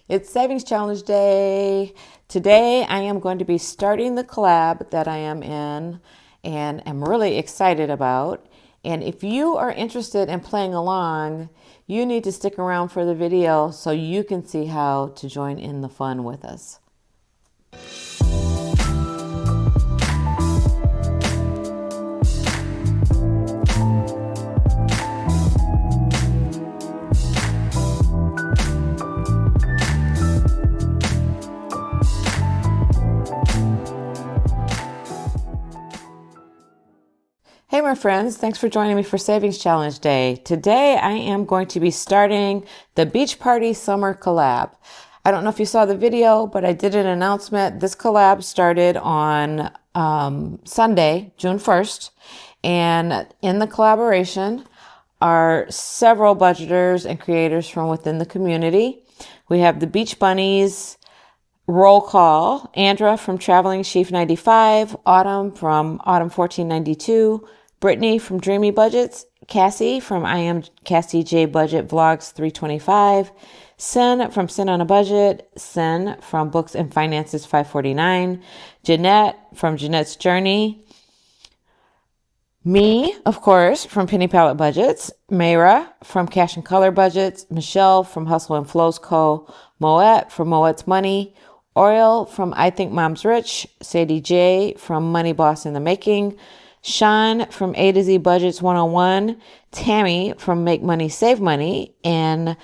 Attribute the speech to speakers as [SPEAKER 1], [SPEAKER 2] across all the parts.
[SPEAKER 1] It's Savings Challenge Day. Today I am going to be starting the collab that I am in and am really excited about. And if you are interested in playing along, you need to stick around for the video so you can see how to join in the fun with us. Hey my friends, thanks for joining me for Savings Challenge Day. Today I am going to be starting the Beach Party Summer Collab. I don't know if you saw the video, but I did an announcement. This collab started on Sunday, June 1st, and in the collaboration are several budgeters and creators from within the community. We have the Beach Bunnies, Roll Call, Andra from Traveling Chief 95, Autumn from Autumn 1492, Brittany from Dreamy Budgets, Cassie from I Am Cassie J Budget Vlogs 325, Sin from Sin on a Budget, Sin from Books and Finances 549, Jeanette from Jeanette's Journey, me, of course, from Penny Palette Budgets, Mayra from Cash and Color Budgets, Michelle from Hustle and Flows Co., Moet from Moet's Money, Oriel from I Think Mom's Rich, Sadie J from Money Boss in the Making, Sean from A to Z Budgets 101, Tammy from Make Money Save Money, and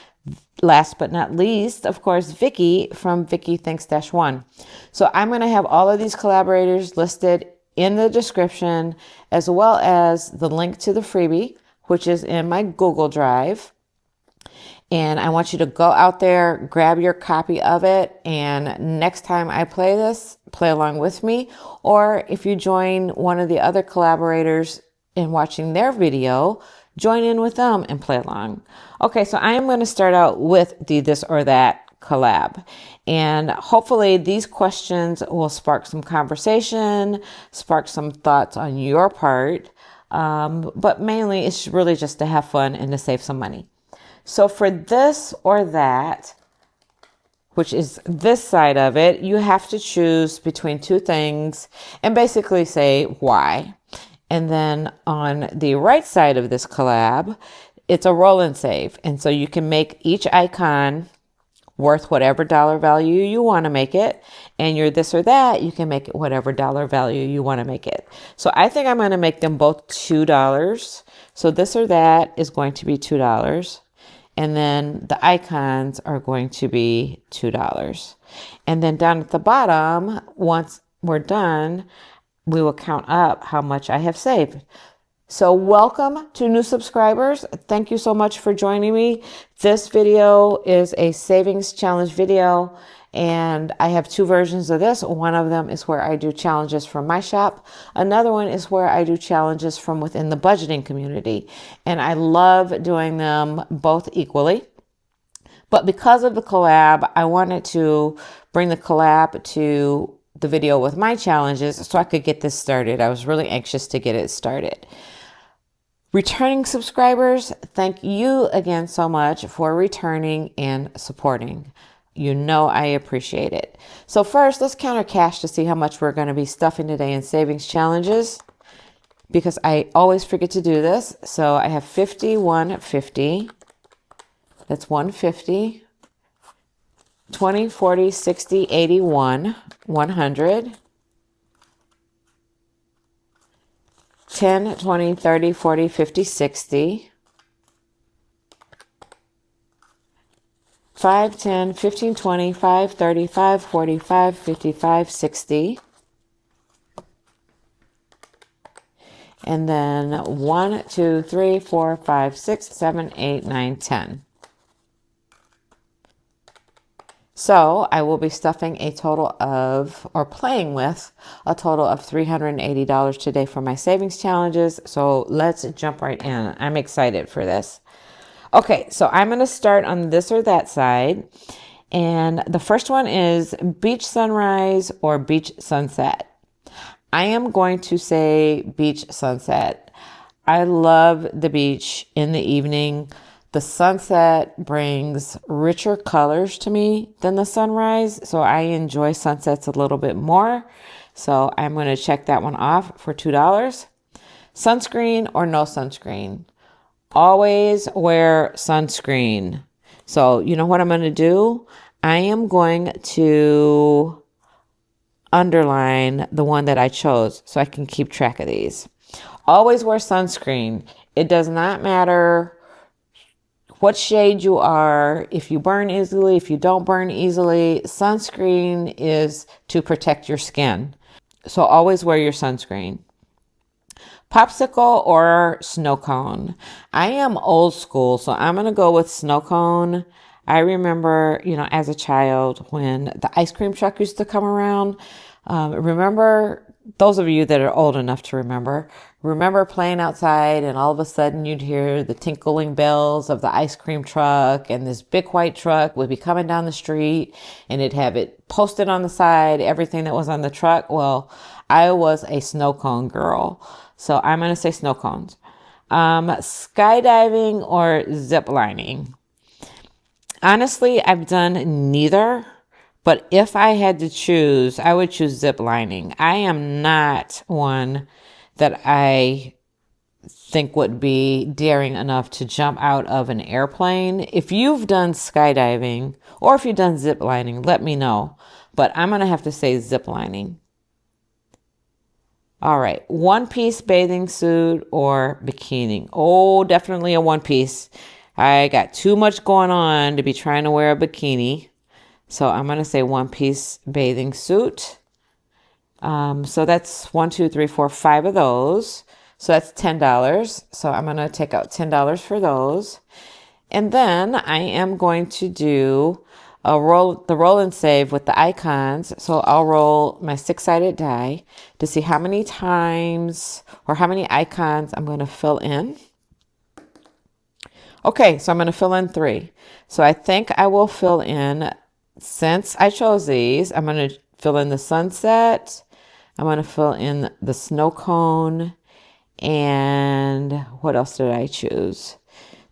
[SPEAKER 1] last but not least, of course, Vicky from Vicky Thinks -1. So I'm going to have all of these collaborators listed in the description, as well as the link to the freebie, which is in my Google Drive. And I want you to go out there, grab your copy of it, and next time I play this, play along with me. Or if you join one of the other collaborators in watching their video, join in with them and play along. Okay, so I am going to start out with the This or That collab. And hopefully these questions will spark some conversation, spark some thoughts on your part. But mainly it's really just to have fun and to save some money. So for this or that, which is this side of it, you have to choose between two things and basically say why. And then on the right side of this collab, it's a roll and save. And so you can make each icon worth whatever dollar value you want to make it. And your this or that, you can make it whatever dollar value you want to make it. So I think I'm going to make them both $2. So this or that is going to be $2. And then the icons are going to be $2. And then down at the bottom, once we're done, we will count up how much I have saved. So welcome to new subscribers. Thank you so much for joining me. This video is a savings challenge video, and I have two versions of this. One of them is where I do challenges from my shop. Another one is where I do challenges from within the budgeting community. And I love doing them both equally. But because of the collab, I wanted to bring the collab to the video with my challenges so I could get this started. I was really anxious to get it started. Returning subscribers, thank you again so much for returning and supporting. You know I appreciate it. So first, let's count our cash to see how much we're going to be stuffing today in savings challenges, because I always forget to do this. So I have 50, 150. That's 150. 20, 40, 60, 81, 100. 10, 20, 30, 40, 50, 60. 5, 10, 15, 20, 5, 35, 45, 55, 60. And then 1, 2, 3, 4, 5, 6, 7, 8, 9, 10. So I will be stuffing a total of, or playing with, a total of $380 today for my savings challenges. So let's jump right in. I'm excited for this. Okay, so I'm going to start on this or that side. And the first one is beach sunrise or beach sunset. I am going to say beach sunset. I love the beach in the evening. The sunset brings richer colors to me than the sunrise, so I enjoy sunsets a little bit more. So I'm going to check that one off for $2. Sunscreen or no sunscreen? Always wear sunscreen. So you know what I'm going to do? I am going to underline the one that I chose so I can keep track of these. Always wear sunscreen. It does not matter what shade you are, if you burn easily, if you don't burn easily. Sunscreen is to protect your skin. So always wear your sunscreen. Popsicle or snow cone? I am old school, so I'm going to go with snow cone. I remember, as a child when the ice cream truck used to come around. Remember, those of you that are old enough to remember playing outside and all of a sudden you'd hear the tinkling bells of the ice cream truck, and this big white truck would be coming down the street and it'd have it posted on the side, everything that was on the truck. Well, I was a snow cone girl. So I'm going to say snow cones. Skydiving or zip lining? Honestly, I've done neither, but if I had to choose, I would choose zip lining. I am not one that I think would be daring enough to jump out of an airplane. If you've done skydiving or if you've done zip lining, let me know. But I'm going to have to say zip lining. All right, one-piece bathing suit or bikini? Oh, definitely a one-piece. I got too much going on to be trying to wear a bikini. So I'm going to say one-piece bathing suit. So that's 1, 2, 3, 4, 5 of those. So that's $10. So I'm going to take out $10 for those. And then I am going to do the roll and save with the icons. So I'll roll my 6-sided die to see how many times or how many icons I'm going to fill in. Okay, so I'm going to fill in 3. So I think I will fill in, since I chose these, I'm going to fill in the sunset. I'm going to fill in the snow cone. And what else did I choose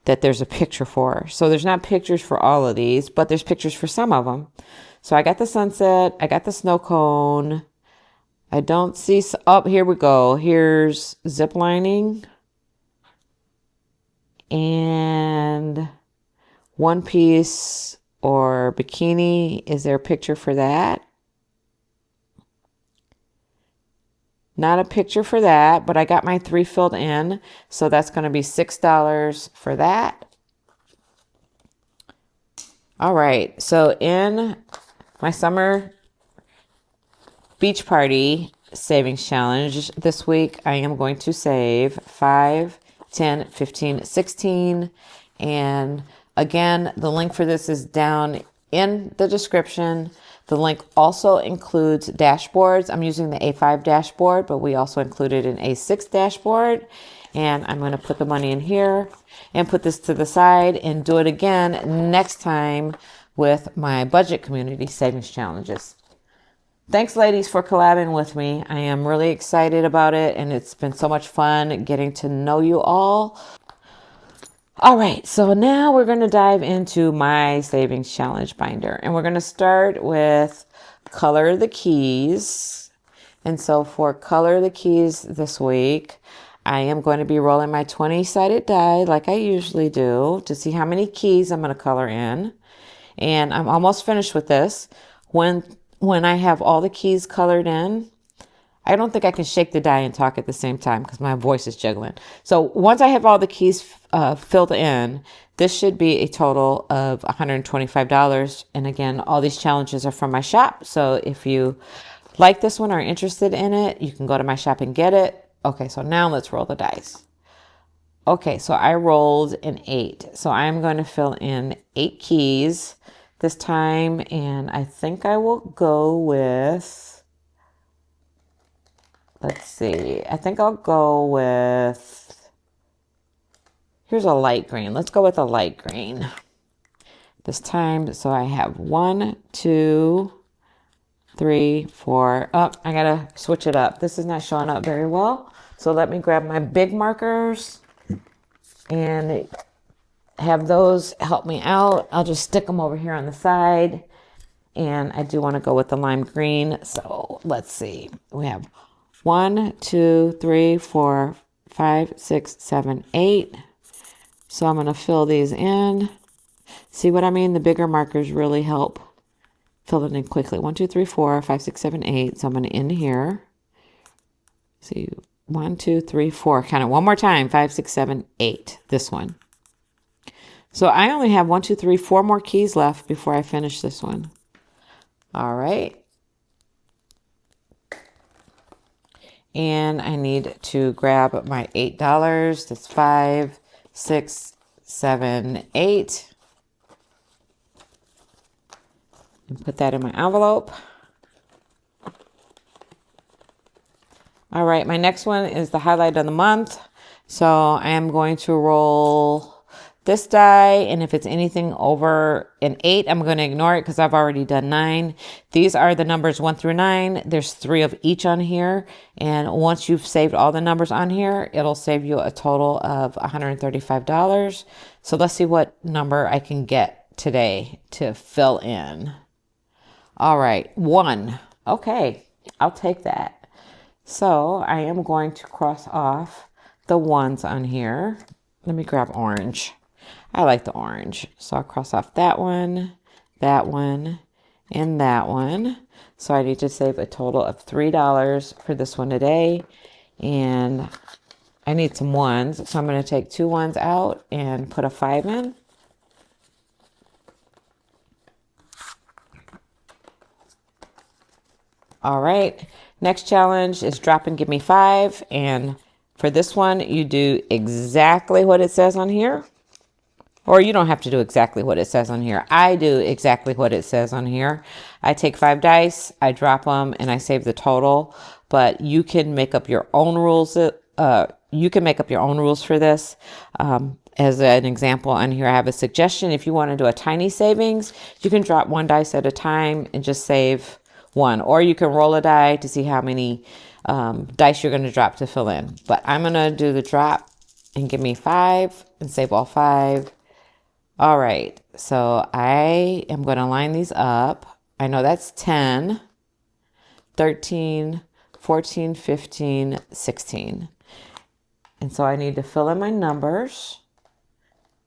[SPEAKER 1] that there's a picture for? So there's not pictures for all of these, but there's pictures for some of them. So I got the sunset. I got the snow cone. I don't see, oh, here we go. Here's zip lining. And one piece or bikini. Is there a picture for that? Not a picture for that, but I got my 3 filled in. So that's going to be $6 for that. All right. So in my summer beach party savings challenge this week, I am going to save 5, 10, 15, 16. And again, the link for this is down in the description. The link also includes dashboards. I'm using the A5 dashboard, but we also included an A6 dashboard. And I'm going to put the money in here and put this to the side and do it again next time with my budget community savings challenges. Thanks, ladies, for collabing with me. I am really excited about it, and it's been so much fun getting to know you all. All right, so now we're going to dive into my savings challenge binder, and we're going to start with color the keys. And so for color the keys this week, I am going to be rolling my 20-sided die like I usually do to see how many keys I'm going to color in. And I'm almost finished with this. When I have all the keys colored in, I don't think I can shake the die and talk at the same time because my voice is juggling. So once I have all the keys filled in, this should be a total of $125. And again, all these challenges are from my shop. So if you like this one or are interested in it, you can go to my shop and get it. Okay, so now let's roll the dice. Okay, so I rolled an 8. So I'm going to fill in 8 keys this time. And I think I will go with... Let's see. I think I'll go with, here's a light green. Let's go with a light green this time. So I have 1, 2, 3, 4. Oh, I got to switch it up. This is not showing up very well. So let me grab my big markers and have those help me out. I'll just stick them over here on the side. And I do want to go with the lime green. So let's see. We have 1, 2, 3, 4, 5, 6, 7, 8. So I'm going to fill these in. See what I mean? The bigger markers really help fill it in quickly. 1, 2, 3, 4, 5, 6, 7, 8. So I'm going to end here. See, 1, 2, 3, 4. Count it one more time. 5, 6, 7, 8. This one. So I only have 1, 2, 3, 4 more keys left before I finish this one. All right. And I need to grab my $8. That's 5, 6, 7, 8. And put that in my envelope. All right, my next one is the highlight of the month. So I am going to roll this die, and if it's anything over an 8, I'm going to ignore it because I've already done 9. These are the numbers 1 through 9. There's 3 of each on here, and once you've saved all the numbers on here, it'll save you a total of $135. So let's see what number I can get today to fill in. All right, 1. Okay, I'll take that. So I am going to cross off the 1s on here. Let me grab orange. I like the orange. So I'll cross off that one, and that one. So I need to save a total of $3 for this one today. And I need some 1s. So I'm going to take 2 1s out and put a 5 in. All right. Next challenge is drop and give me 5. And for this one, you do exactly what it says on here. Or you don't have to do exactly what it says on here. I do exactly what it says on here. I take 5 dice, I drop them, and I save the total. But you can make up your own rules. You can make up your own rules for this. As an example on here, I have a suggestion. If you want to do a tiny savings, you can drop 1 dice at a time and just save 1. Or you can roll a die to see how many dice you're going to drop to fill in. But I'm going to do the drop and give me 5 and save all 5. All right, so I am going to line these up. I know that's 10, 13, 14, 15, 16. And so I need to fill in my numbers.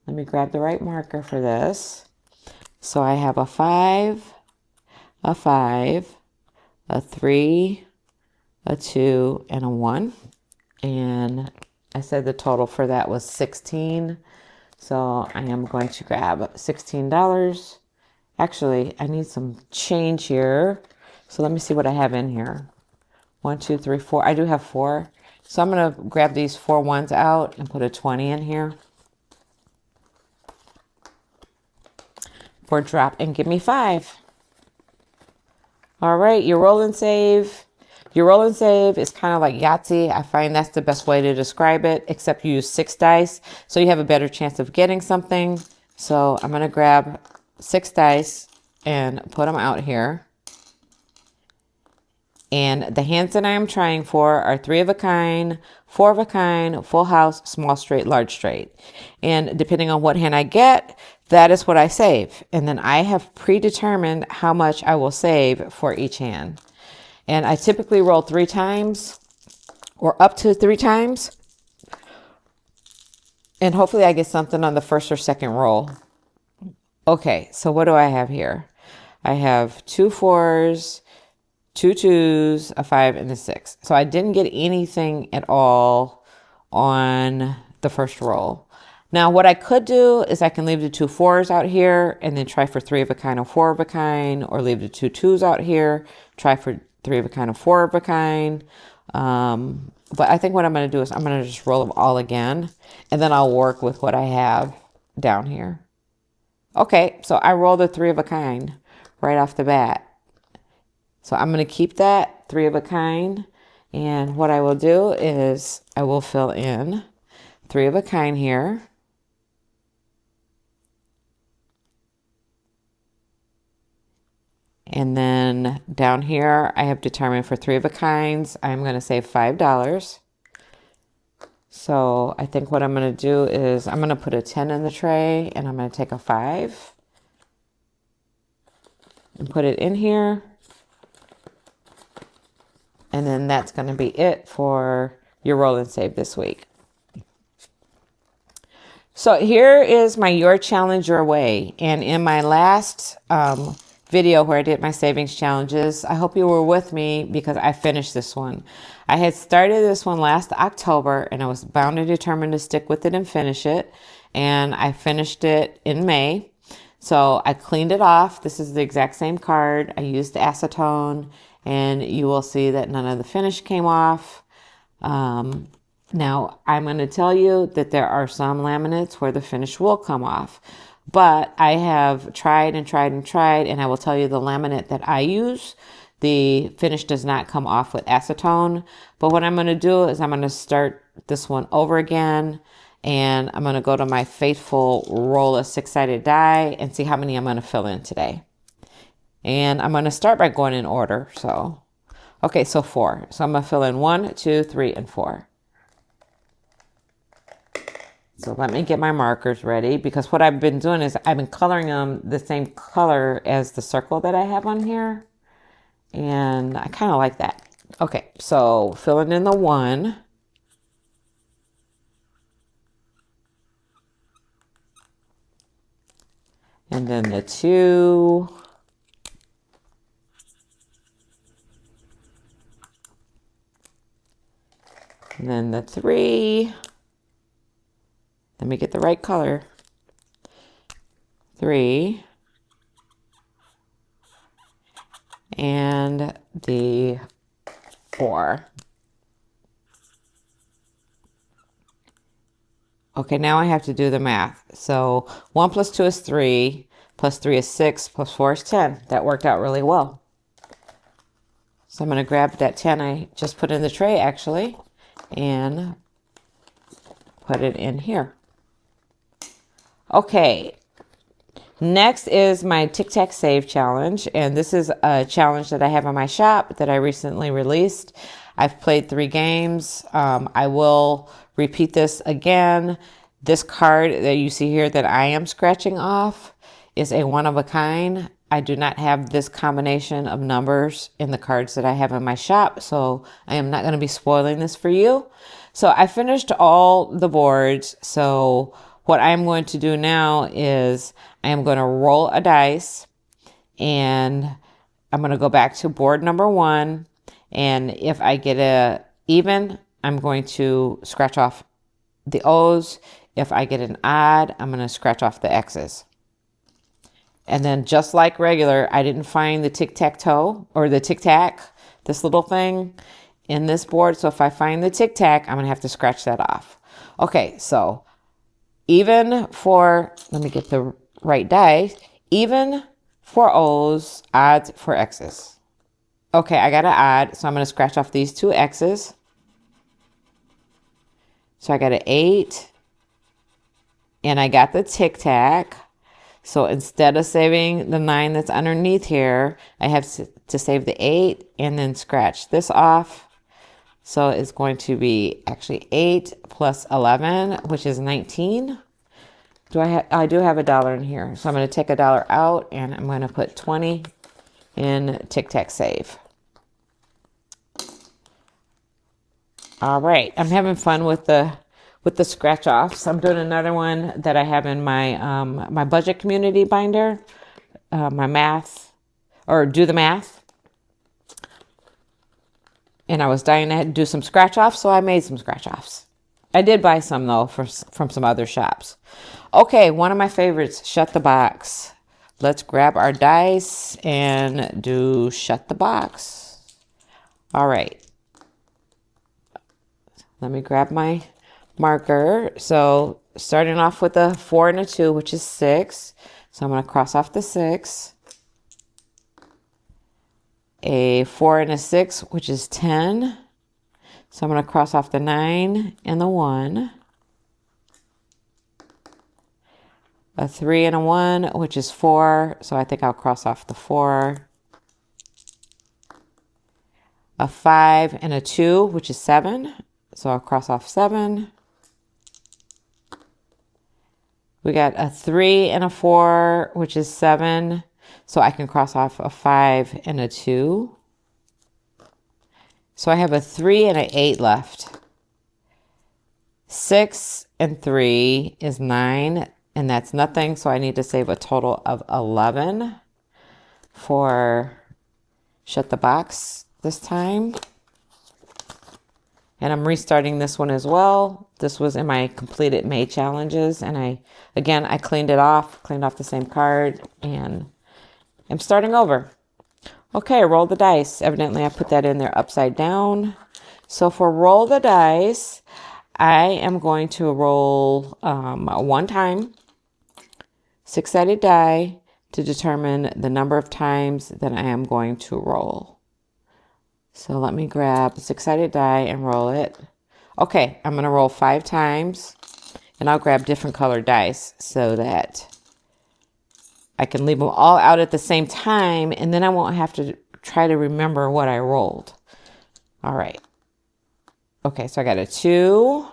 [SPEAKER 1] Let me grab the right marker for this. So I have a 5, a 5, a 3, a 2, and a 1. And I said the total for that was 16. So I am going to grab $16. Actually, I need some change here. So let me see what I have in here. 1, 2, 3, 4. I do have 4. So I'm going to grab these 4 1s out and put a 20 in here for drop and give me 5. All right, your roll and save. Your roll and save is kind of like Yahtzee. I find that's the best way to describe it, except you use 6 dice. So you have a better chance of getting something. So I'm going to grab 6 dice and put them out here. And the hands that I am trying for are 3 of a kind, 4 of a kind, full house, small straight, large straight. And depending on what hand I get, that is what I save. And then I have predetermined how much I will save for each hand. And I typically roll 3 times or up to 3 times. And hopefully I get something on the first or second roll. Okay, so what do I have here? I have 2 4s, 2 2s, a 5, and a 6. So I didn't get anything at all on the first roll. Now what I could do is I can leave the 2 4s out here and then try for 3 of a kind or 4 of a kind, or leave the 2 2s out here, try for 3 of a kind or 4 of a kind. But I think what I'm going to do is I'm going to just roll them all again, and then I'll work with what I have down here. Okay, so I rolled a 3 of a kind right off the bat. So I'm going to keep that 3 of a kind, and what I will do is I will fill in 3 of a kind here. And then down here, I have determined for 3 of a kinds, I'm going to save $5. So I think what I'm going to do is I'm going to put a 10 in the tray, and I'm going to take a 5 and put it in here. And then that's going to be it for your roll and save this week. So here is my Your Challenge Your Way. And in my last video where I did my savings challenges, I hope you were with me because I finished this one. I had started this one last October, and I was bound and determined to stick with it and finish it. And I finished it in May. So I cleaned it off. This is the exact same card. I used acetone, and you will see that none of the finish came off. Now, I'm going to tell you that there are some laminates where the finish will come off, but I have tried and tried and tried, and I will tell you the laminate that I use, the finish does not come off with acetone. But what I'm going to do is I'm going to start this one over again, and I'm going to go to my faithful roll of 6-sided die and see how many I'm going to fill in today. And I'm going to start by going in order. So, okay, so 4. So I'm going to fill in 1, 2, 3, and 4. So let me get my markers ready, because what I've been doing is I've been coloring them the same color as the circle that I have on here. And I kind of like that. Okay, so filling in the 1. And then the 2. And then the 3. Let me get the right color. 3. And the 4. Okay, now I have to do the math. So 1 plus 2 is 3, plus 3 is 6, plus 4 is 10. That worked out really well. So I'm going to grab that 10 I just put in the tray, actually, and put it in here. Okay, next is my Tic Tac Save challenge, and this is a challenge that I have on my shop that I recently released. I've played 3 games. I will repeat this again. This card that you see here that I am scratching off is a one of a kind. I do not have this combination of numbers in the cards that I have in my shop, so I am not going to be spoiling this for you. So I finished all the boards. So what I'm going to do now is I am going to roll a dice, and I'm going to go back to board number 1. And if I get a even, I'm going to scratch off the O's. If I get an odd, I'm going to scratch off the X's. And then just like regular, I didn't find the tic-tac-toe or the tic-tac, this little thing in this board. So if I find the tic-tac, I'm going to have to scratch that off. Okay, so even for, let me get the right die, even for O's, odds for X's. Okay, I got an odd, so I'm going to scratch off these 2 X's. So I got an 8, and I got the tic-tac. So instead of saving the 9 that's underneath here, I have to save the 8 and then scratch this off. So it's going to be actually 8 plus 11, which is 19. I do have $1 in here. So I'm going to take $1 out, and I'm going to put 20 in Tic Tac Save. All right, I'm having fun with the scratch offs. I'm doing another one that I have in my my budget community binder, my math, or do the math. And I was dying to do some scratch offs, so I made some scratch offs. I did buy some though from some other shops. Okay, one of my favorites, Shut the Box. Let's grab our dice and do Shut the Box. All right. Let me grab my marker. So starting off with a 4 and a 2, which is 6. So I'm going to cross off the 6. A 4 and a 6, which is 10. So I'm going to cross off the 9 and the 1. A 3 and a 1, which is 4. So I think I'll cross off the 4. A 5 and a 2, which is 7. So I'll cross off 7. We got a 3 and a 4, which is 7. So I can cross off a 5 and a 2. So I have a 3 and an 8 left. 6 and 3 is 9, and that's nothing. So I need to save a total of 11 for shut the box this time. And I'm restarting this one as well. This was in my completed May challenges. And I cleaned it off, cleaned off the same card, and I'm starting over. Okay, roll the dice. Evidently, I put that in there upside down. So for roll the dice, I am going to roll one time, 6-sided die, to determine the number of times that I am going to roll. So let me grab the 6-sided die and roll it. Okay, I'm going to roll 5 times, and I'll grab different colored dice so that I can leave them all out at the same time, and then I won't have to try to remember what I rolled. All right. Okay, so I got a 2.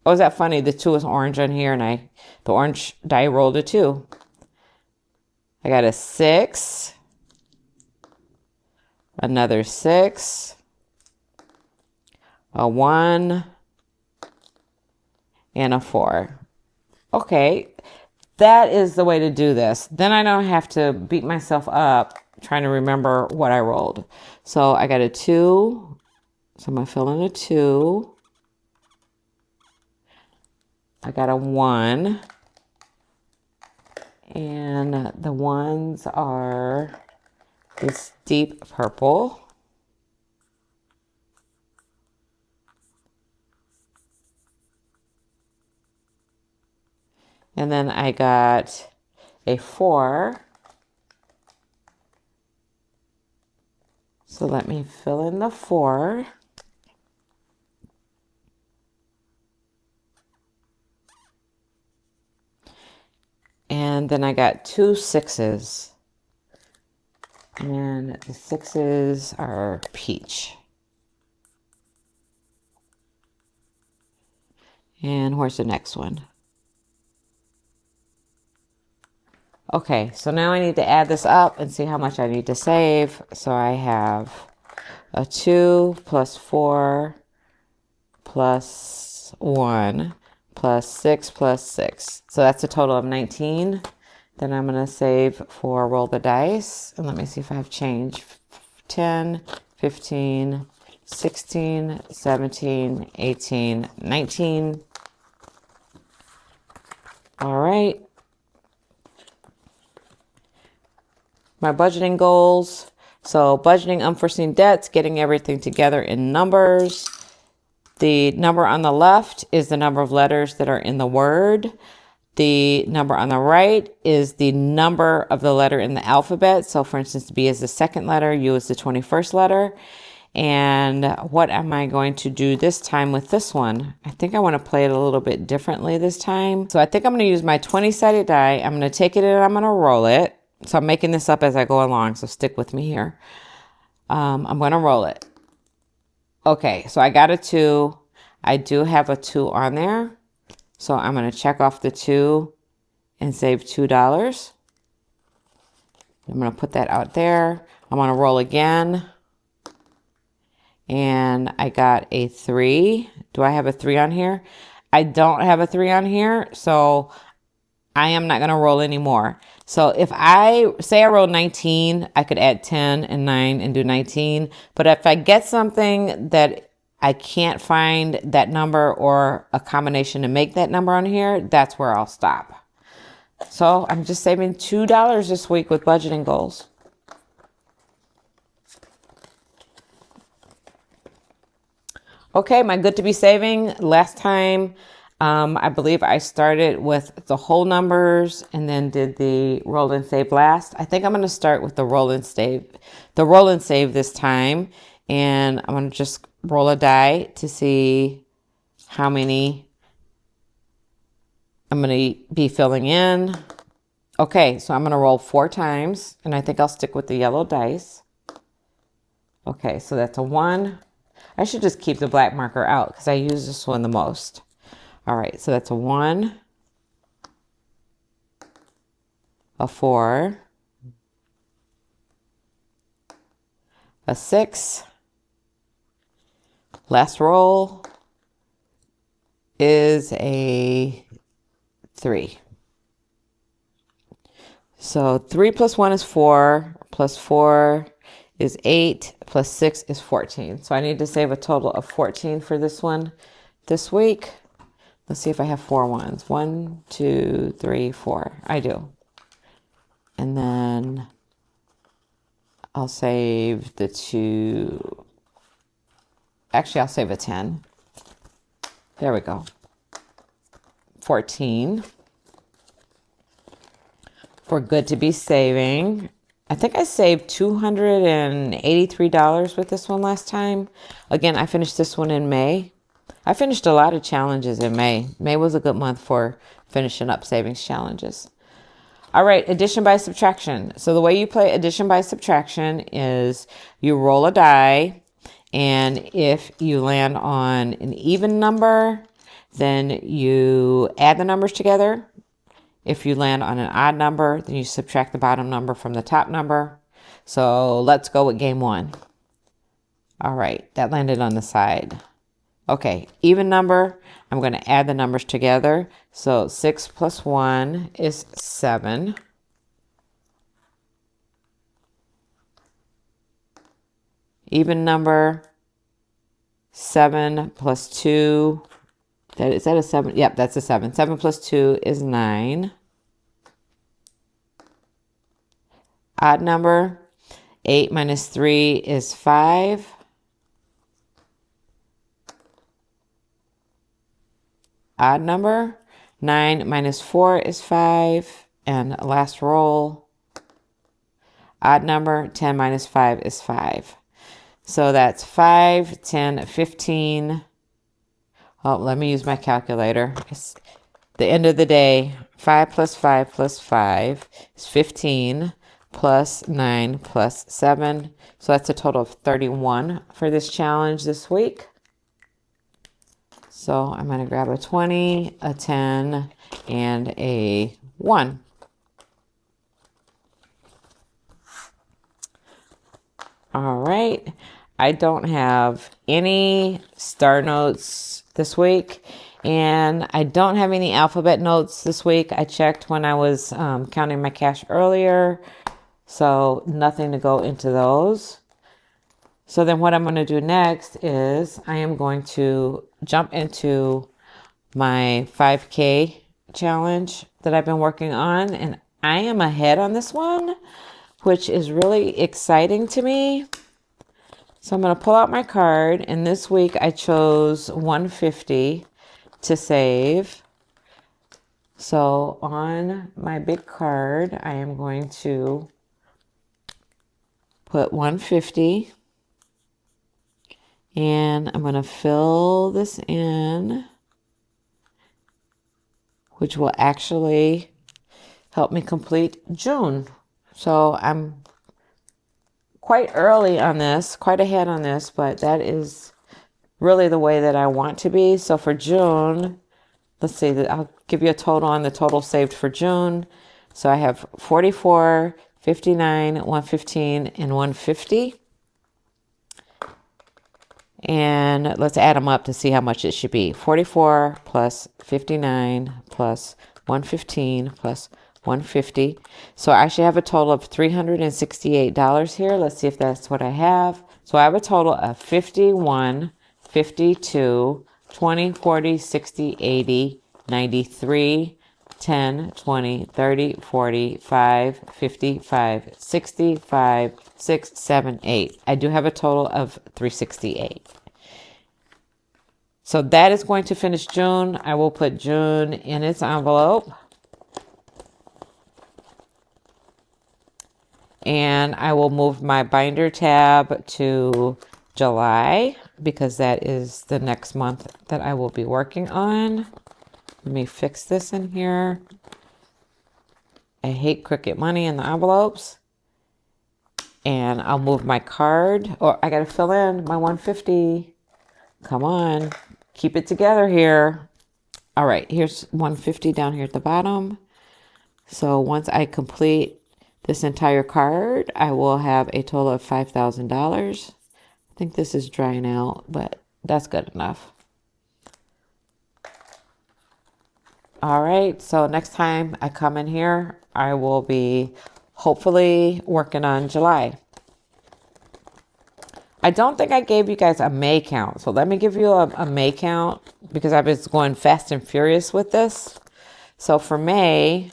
[SPEAKER 1] Oh, is that funny? The 2 is orange on here, and the orange die rolled a 2. I got a 6. Another 6, a 1, and a 4. Okay, that is the way to do this. Then I don't have to beat myself up trying to remember what I rolled. So I got a 2, so I'm going to fill in a 2. I got a 1, and the 1s are this deep purple. And then I got a 4. So let me fill in the 4. And then I got 2 6s. And the 6s are peach. And where's the next one? Okay, so now I need to add this up and see how much I need to save. So I have a 2 plus 4 plus 1 plus 6 plus 6. So that's a total of 19. Then I'm going to save for roll the dice. And let me see if I have change. 10, 15, 16, 17, 18, 19. All right. My budgeting goals. So budgeting unforeseen debts, getting everything together in numbers. The number on the left is the number of letters that are in the word. The number on the right is the number of the letter in the alphabet. So for instance, B is the second letter, U is the 21st letter. And what am I going to do this time with this one? I think I want to play it a little bit differently this time. So I think I'm going to use my 20-sided die. I'm going to take it and I'm going to roll it. So I'm making this up as I go along, so stick with me here. I'm going to roll it. Okay, so I got a 2. I do have a 2 on there. So I'm going to check off the 2 and save $2. I'm going to put that out there. I'm going to roll again. And I got a 3. Do I have a 3 on here? I don't have a 3 on here, so I am not going to roll anymore. So if I say I roll 19, I could add 10 and 9 and do 19. But if I get something that I can't find that number or a combination to make that number on here, that's where I'll stop. So I'm just saving $2 this week with budgeting goals. Okay, my good to be saving. Last time, I believe I started with the whole numbers and then did the roll and save last. I think I'm going to start with the roll and save this time. And I'm going to just roll a die to see how many I'm going to be filling in. Okay, so I'm going to roll 4 times, and I think I'll stick with the yellow dice. Okay, so that's a 1. I should just keep the black marker out because I use this one the most. All right, so that's a 1. a 4, a 6. Last roll is a 3. So 3 plus 1 is 4, plus 4 is 8, plus 6 is 14. So I need to save a total of 14 for this one this week. Let's see if I have 4 ones. 1, 2, 3, 4. I do. And then I'll save the 2. Actually, I'll save a 10. There we go. 14. We're good to be saving. I think I saved $283 with this one last time. Again, I finished this one in May. I finished a lot of challenges in May. May was a good month for finishing up savings challenges. All right, addition by subtraction. So the way you play addition by subtraction is you roll a die, and if you land on an even number, then you add the numbers together. If you land on an odd number, then you subtract the bottom number from the top number. So let's go with game 1. All right, that landed on the side. Okay, even number, I'm going to add the numbers together. So 6 plus 1 is 7. Even number, 7 plus 2. Is that a 7? Yep, that's a 7. 7 plus 2 is 9. Odd number, 8 minus 3 is 5. Odd number, 9 minus 4 is 5. And last roll, odd number, 10 minus 5 is 5. So that's 5, 10, 15. Oh, let me use my calculator. It's the end of the day. 5 plus 5 plus 5 is 15, plus 9 plus 7. So that's a total of 31 for this challenge this week. So I'm going to grab a 20, a 10, and a 1. All right. I don't have any star notes this week, and I don't have any alphabet notes this week. I checked when I was counting my cash earlier, so nothing to go into those. So then what I'm going to do next is I am going to jump into my 5K challenge that I've been working on, and I am ahead on this one, which is really exciting to me. So I'm going to pull out my card, and this week I chose 150 to save. So on my big card, I am going to put 150, and I'm going to fill this in, which will actually help me complete June. So I'm quite early on this, quite ahead on this, but that is really the way that I want to be. So for June, let's see, I'll give you a total on the total saved for June. So I have 44, 59, 115, and 150. And let's add them up to see how much it should be. 44 plus 59 plus 115 plus 150. So I should have a total of $368 here. Let's see if that's what I have. So I have a total of 51, 52, 20, 40, 60, 80, 93, 10, 20, 30, 40, 5, 55, 65, 6, 7, 8. I do have a total of 368. So that is going to finish June. I will put June in its envelope. And I will move my binder tab to July because that is the next month that I will be working on. Let me fix this in here. I hate Cricut money in the envelopes. And I'll move my card. Or I got to fill in my 150. Come on. Keep it together here. All right. Here's 150 down here at the bottom. So once I complete this entire card, I will have a total of $5,000. I think this is drying out, but that's good enough. All right, so next time I come in here, I will be hopefully working on July. I don't think I gave you guys a May count, so let me give you a May count because I was going fast and furious with this. So for May,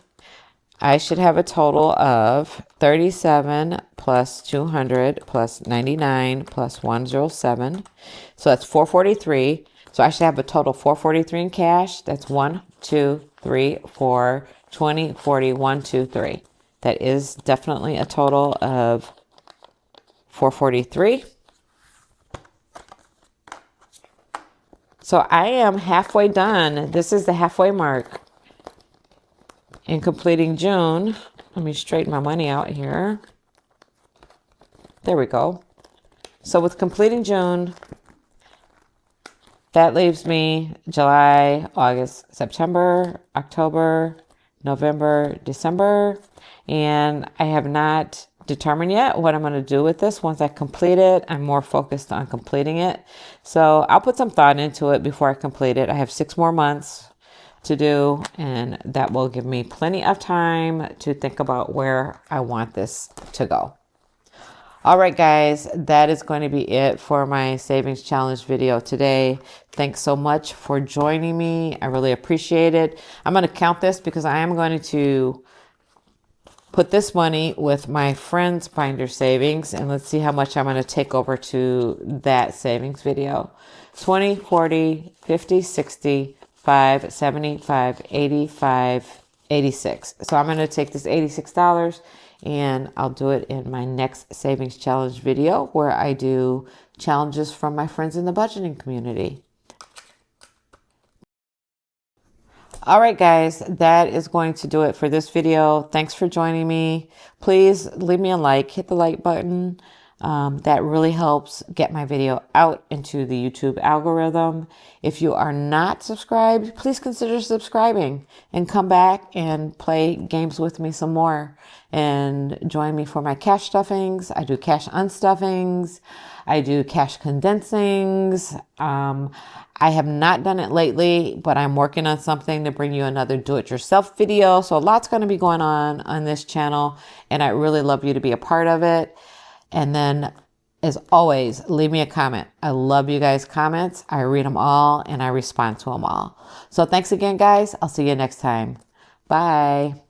[SPEAKER 1] I should have a total of 37 plus 200 plus 99 plus 107. So that's 443. So I should have a total 443 in cash. That's 1, 2, 3, 4, 20, 40, 1, 2, 3. That is definitely a total of 443. So I am halfway done. This is the halfway mark in completing June. Let me straighten my money out here. There we go. So with completing June, that leaves me July, August, September, October, November, December. And I have not determined yet what I'm going to do with this. Once I complete it, I'm more focused on completing it. So I'll put some thought into it before I complete it. I have 6 more months to do, and that will give me plenty of time to think about where I want this to go. All right, guys, that is going to be it for my savings challenge video today. Thanks so much for joining me. I really appreciate it. I'm going to count this because I am going to put this money with my friend's binder savings, and let's see how much I'm going to take over to that savings video. 20, 40, 50, 60, 5, 75, 85, 86. So I'm going to take this $86 and I'll do it in my next savings challenge video where I do challenges from my friends in the budgeting community. All right, guys, that is going to do it for this video. Thanks for joining me. Please leave me a like, hit the like button. That really helps get my video out into the YouTube algorithm. If you are not subscribed, please consider subscribing and come back and play games with me some more and join me for my cash stuffings. I do cash unstuffings. I do cash condensings. I have not done it lately, but I'm working on something to bring you another do-it-yourself video. So a lot's going to be going on this channel, and I really love you to be a part of it. And then, as always, leave me a comment. I love you guys' comments. I read them all, and I respond to them all. So thanks again, guys. I'll see you next time. Bye.